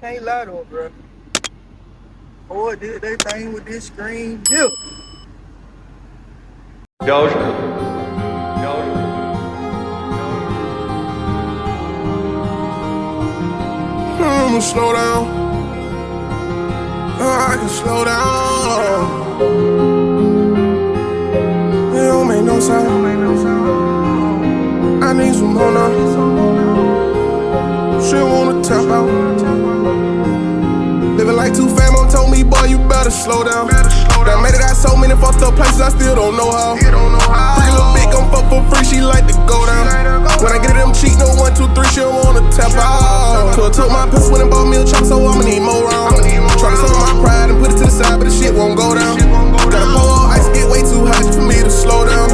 can't lie though, bro. Ford did their thing with this screen. Yeah. I'ma slow down. I can slow down. It don't make no sound. I need some more now. Shit wanna tap out. Living like too fam, told me, boy, you better slow down. Done made it out so many fucked up places, I still don't know how. Pretty little bitch gon' fuck for free, she like to go down. When I get it, them cheat, no 1, 2, 3, she don't wanna tap out. So I took my piss, went and bought me a chop, so I'ma need more round. Tryna sell my pride and put it to the side, but the shit won't go down. Gotta pour all ice, get way too hot for me to slow down.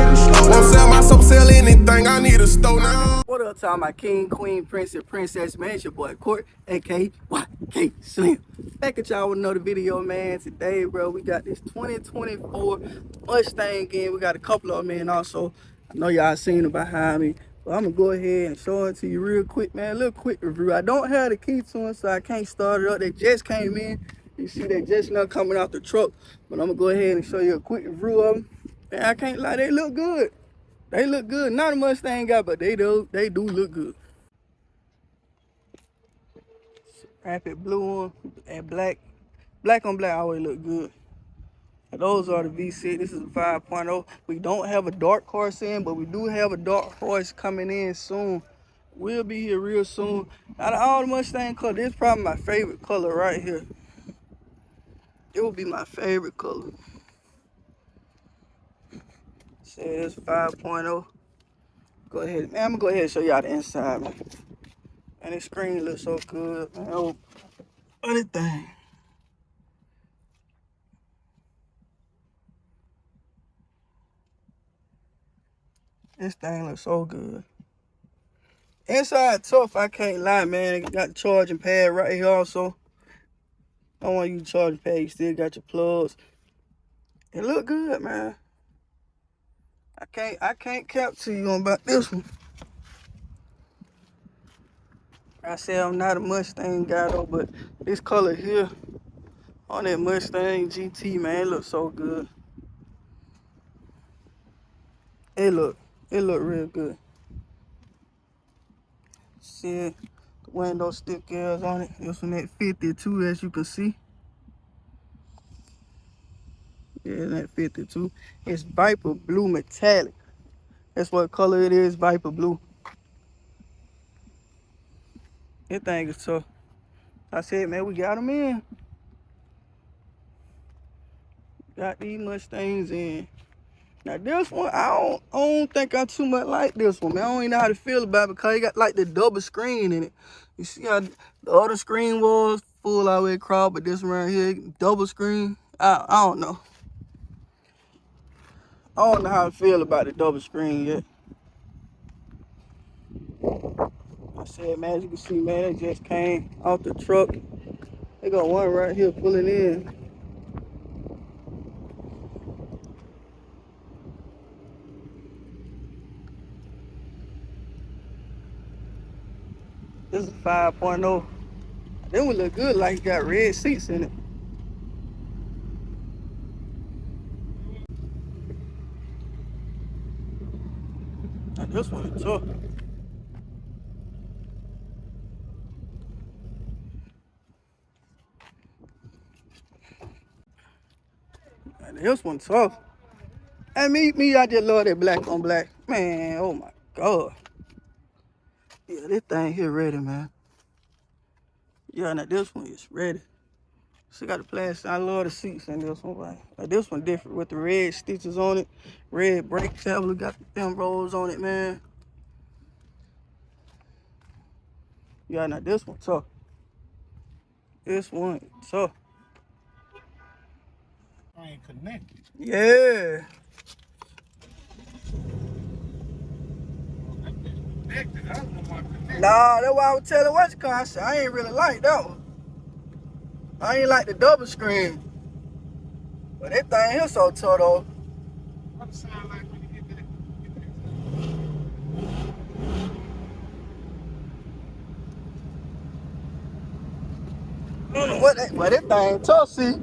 Won't sell myself, sell anything, I need a stove now. What up, time my king, queen, prince, and princess, man? It's your boy Court, aka YK Slim. Back at y'all with another video, man. Today, bro, we got this 2024 Mustang again. We got a couple of them, man, also. I know y'all seen them behind me. But I'm gonna go ahead and show it to you real quick, man. A little quick review. I don't have the key to them, so I can't start it up. They just came in. You see they just now coming out the truck. But I'm gonna go ahead and show you a quick review of them. And I can't lie, they look good. They look good. Not a Mustang guy, but they do look good. Rapid blue one and black. Black on black always look good. And those are the V6. This is a 5.0. We don't have a dark horse in, but we do have a dark horse coming in soon. We'll be here real soon. Out of all the Mustang color, this is probably my favorite color right here. It will be my favorite color. Says 5.0. Go ahead, man. I'm gonna go ahead and show y'all the inside, man. And the screen looks so good, man. Oh, anything. This thing looks so good. Inside tough, I can't lie, man. It got the charging pad right here also. I don't want you to charging pad, you still got your plugs. It look good, man. I can't cap to you on about this one. I said I'm not a Mustang guy though, but this color here on that Mustang GT, man, it looks so good. It look real good. See the window stickers on it. This one at 52, as you can see. Yeah, that 52. It's Viper Blue Metallic. That's what color it is, Viper Blue. That thing is tough. I said, man, we got them in. Got these Mustangs in. Now this one, I don't think I too much like this one, man. I don't even know how to feel about it because it got like the double screen in it. You see how the other screen was full all the way across, but this one right here, double screen. I don't know. I don't know how I feel about the double screen yet. I said, man, as you can see, man, it just came off the truck. They got one right here pulling in. This is 5.0. That one look good, like it got red seats in it. Now this one is tough. Now this one tough. And me, I just love that black on black. Man, oh my God. Yeah, this thing here ready, man. Yeah, now this one is ready. She got the plastic. I love the seats in this one, right? Like this one different with the red stitches on it. Red brake tablet, got them rolls on it, man. Yeah, now this one tough. This one tough. I ain't connected. Yeah. Connected. I don't know why connected. Nah, that's why I was telling what you call. I said I ain't really like that one. I ain't like the double screen. But that thing here so tough though. What it sound like when you get that? I don't know what that thing tough, see.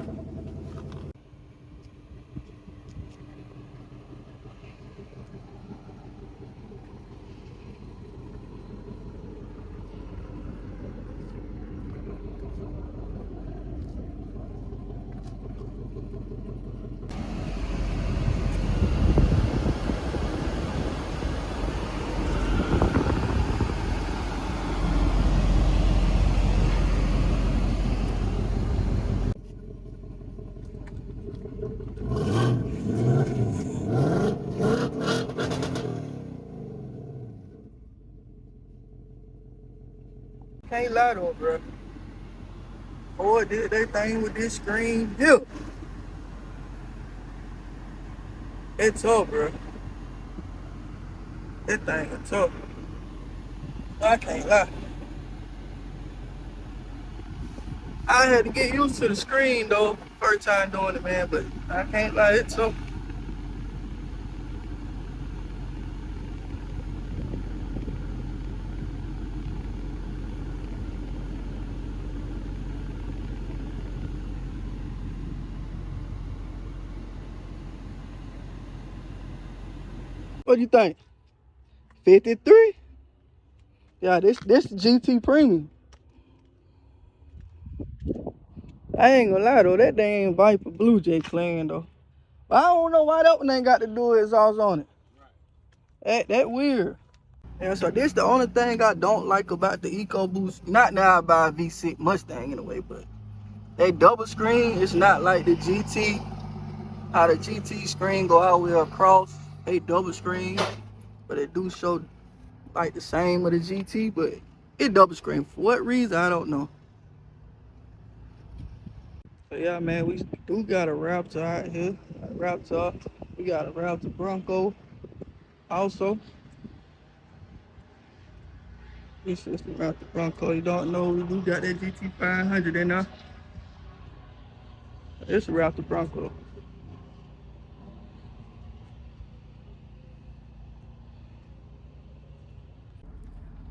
Can't lie though, bro. Ford did that thing with this screen. Yeah. It's tough, bro. That thing is tough. I can't lie. I had to get used to the screen though, first time doing it, man, but I can't lie, it's tough. What do you think? 53? Yeah, this GT Premium. I ain't gonna lie though, that dang Viper Blue Jay clean though. But I don't know why that one ain't got to do exhaust on it. That weird. Yeah, so this the only thing I don't like about the EcoBoost. Not now I buy a V6 Mustang anyway, but they double screen. It's not like the GT. How the GT screen go all the way across. They double screen, but it do show like the same with the GT, but it double screen. For what reason, I don't know. So yeah, man, we do got a Raptor out here. A Raptor. We got a Raptor Bronco also. This is the Raptor Bronco. You don't know, we do got that GT 500 in there. It's a Raptor Bronco.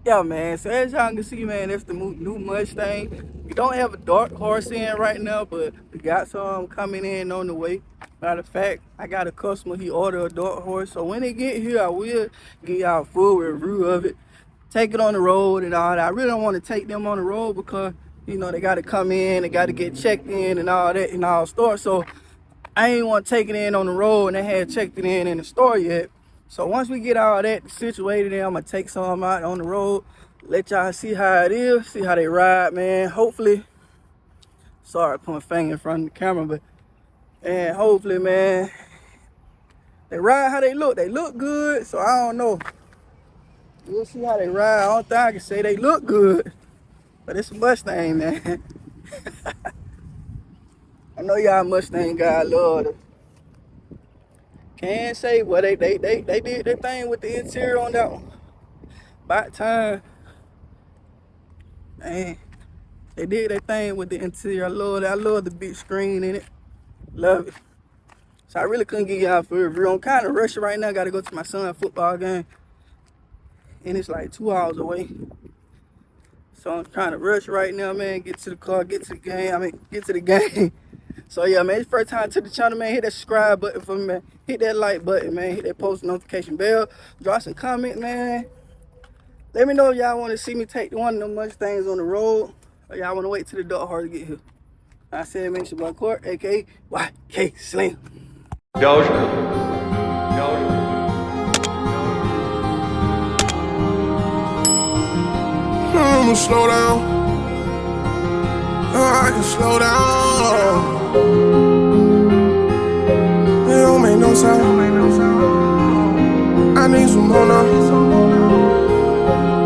Yeah, man, so as y'all can see, man, that's the new Mustang. We don't have a dark horse in right now, but we got some coming in on the way. Matter of fact, I got a customer, he ordered a dark horse, so when they get here, I will give y'all a full review of it. Take it on the road and all that. I really don't want to take them on the road because, you know, they got to come in, they got to get checked in and all that in our store. So I ain't want to take it in on the road and they had checked it in the store yet. So once we get all that situated, then I'm going to take some out on the road, let y'all see how it is, see how they ride, man. Hopefully, sorry, I put my finger in front of the camera, but, and hopefully, man, they ride how they look. They look good, so I don't know. We'll see how they ride. I don't think I can say they look good, but it's a Mustang, man. I know y'all Mustang guys love it. Can't say, well, they did their thing with the interior on that one. About time. Man, they did their thing with the interior. I love the big screen in it. Love it. So I really couldn't get y'all for a review. I'm kind of rushing right now. Got to go to my son's football game. And it's like 2 hours away. So I'm trying to rush right now, man. Get to the car, get to the game. Get to the game. So yeah, man, it's first time to the channel, man. Hit that subscribe button for me, man. Hit that like button, man. Hit that post notification bell. Drop some comment, man. Let me know if y'all want to see me take one of them Mustangs on the road, or y'all want to wait till the dark horse to get here. I said, man, it's your boy Court, aka YK Slim. I'ma slow down. I can slow down. It don't make no sound. I need some more now.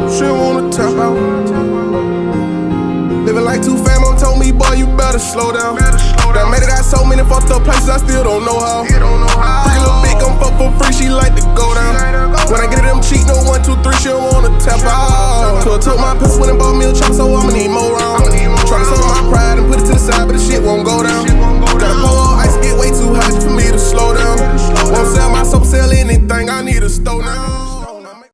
She wanna tap out. Living like too fam, told me, boy, you better slow down. Done made it out so many fucked up places, I still don't know how. Pretty little bitch gon' fuck for free, she like to go down. When I get it, them cheat, no 1, 2, 3, she don't wanna tap out. So I took my piss when and bought me a chop, so